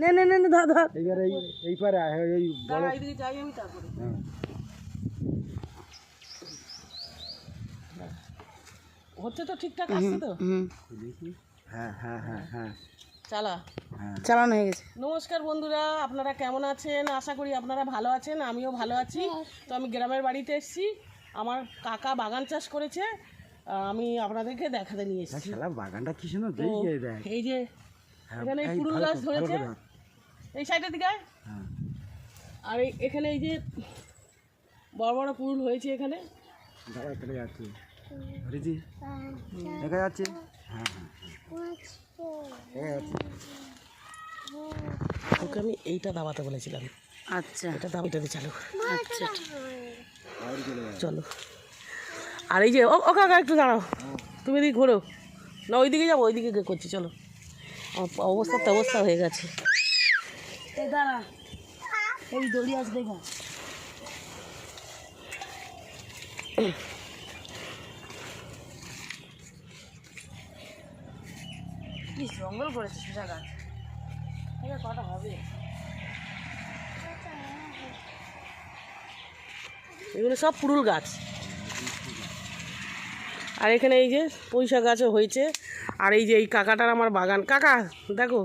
নে নে নে ধর ধর এইবার এই পারে এই বড় এইদিকে যাই আমি তারপরে হচ্ছে তো ঠিকঠাক আসছে তো হ্যাঁ হ্যাঁ হ্যাঁ হ্যাঁ চালানো হয়ে গেছে। নমস্কার বন্ধুরা, আপনারা কেমন আছেন? আশা করি আপনারা ভালো আছেন, আমিও ভালো আছি। তো আমি গ্রামের বাড়িতে এসেছি, আমার কাকা বাগান চাষ করেছে, আমি আপনাদেরকে দেখাতে নিয়ে এসেছি। বাগানটা কি সুন্দর, এই যে এখানে পুরুল গাছ ধরেছে এই সাইডের দিকে, আর এখানে এই যে বড় বড় পুরুল হয়েছে এখানে। দেখা যাচ্ছে ওকে আমি এইটা দাবাতে বলেছিলাম। আচ্ছা, এটা দাবিটাতে চালু। আচ্ছা চলো। আর এই যে ও কাকা একটু দাঁড়াও, তুমি এদিকে ঘোরো না, ওইদিকে যাবো, ওইদিকে করছি। চলো, অবস্থা হয়ে গেছে। দাঁড়া, এই দড়ি আছে দেখা। কি জঙ্গল করেছে সোজা গাছ, কটা হবে? এগুলো সব পুরুল গাছ। আর এখানে এই যে পয়সা গাছও হয়েছে। আর এই যে এই কাকাটার আমার বাগান। কাকা দেখো,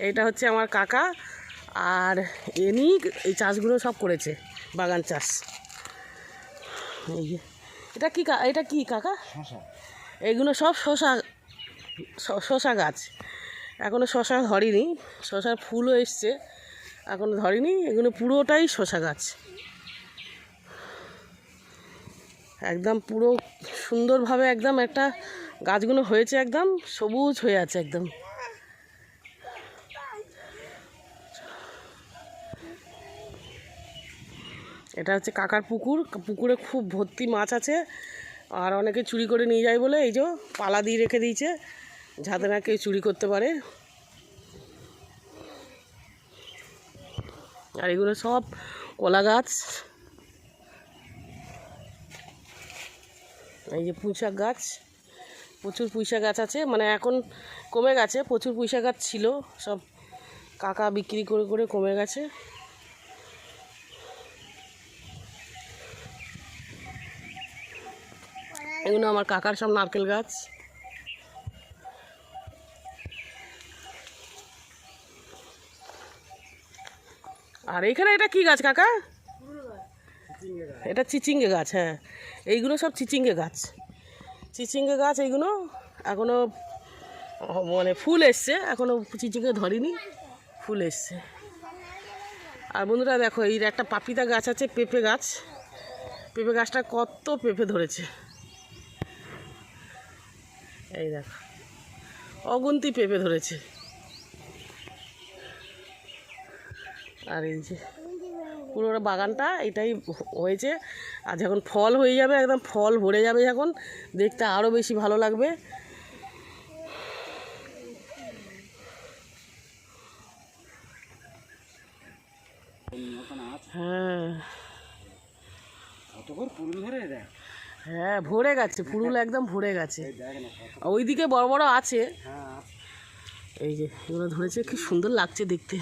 এইটা হচ্ছে আমার কাকা, আর এনি এই চাষগুলো সব করেছে, বাগান চাষ। এই যে এটা কি কাকা? এইগুলো সব শশা গাছ। এখনও শশা ধরেনি, শশার ফুলও এসছে, এখনও ধরেনি। এগুলো পুরোটাই শশা গাছ, একদম পুরো সুন্দরভাবে একদম একটা গাছগুলো হয়েছে, একদম সবুজ হয়ে আছে একদম। এটা হচ্ছে কাকার পুকুর, পুকুরে খুব ভর্তি মাছ আছে, আর অনেকে চুরি করে নিয়ে যায় বলে এই যে পালা দিয়ে রেখে দিয়েছে, যাতে না কেউ চুরি করতে পারে। আর এগুলো সব কলা গাছ। এই যে পুঁইশাক গাছ, প্রচুর পুঁইশাক গাছ আছে, মানে এখন কমে গেছে। প্রচুর পুঁইশাক গাছ ছিল, সব কাকা বিক্রি করে করে কমে গেছে। এগুলো আমার কাকার সব নারকেল গাছ। আর এখানে এটা কি গাছ কাকা? এটা চিচিঙ্গে গাছ। হ্যাঁ, এইগুলো সব চিচিঙ্গে গাছ। এইগুলো এখনও মানে ফুল এসছে, এখনও চিচিঙ্গে ধরেনি, ফুল এসছে। আর বন্ধুরা দেখো, এই একটা পাপিতা গাছ আছে, পেঁপে গাছ। পেঁপে গাছটা কত পেঁপে ধরেছে, এই দেখো অগুন্তি পেঁপে ধরেছে। আর এই যে পুরো বাগানটা এটাই হয়েছে। আর যখন ফল হয়ে যাবে, একদম ফল ভরে যাবে, যখন দেখতে আরও বেশি ভালো লাগবে। হ্যাঁ হ্যাঁ, ভরে গেছে পুরুল, একদম ভরে গেছে। ওইদিকে বড় বড় আছে, এই যে এগুলো ধরেছে, কি সুন্দর লাগছে দেখতে।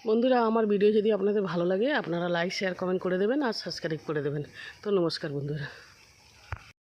বন্ধুরা, আমার ভিডিও যদি আপনাদের ভালো লাগে, আপনারা লাইক শেয়ার কমেন্ট করে দেবেন, আর সাবস্ক্রাইব করে দেবেন। তো নমস্কার বন্ধুরা।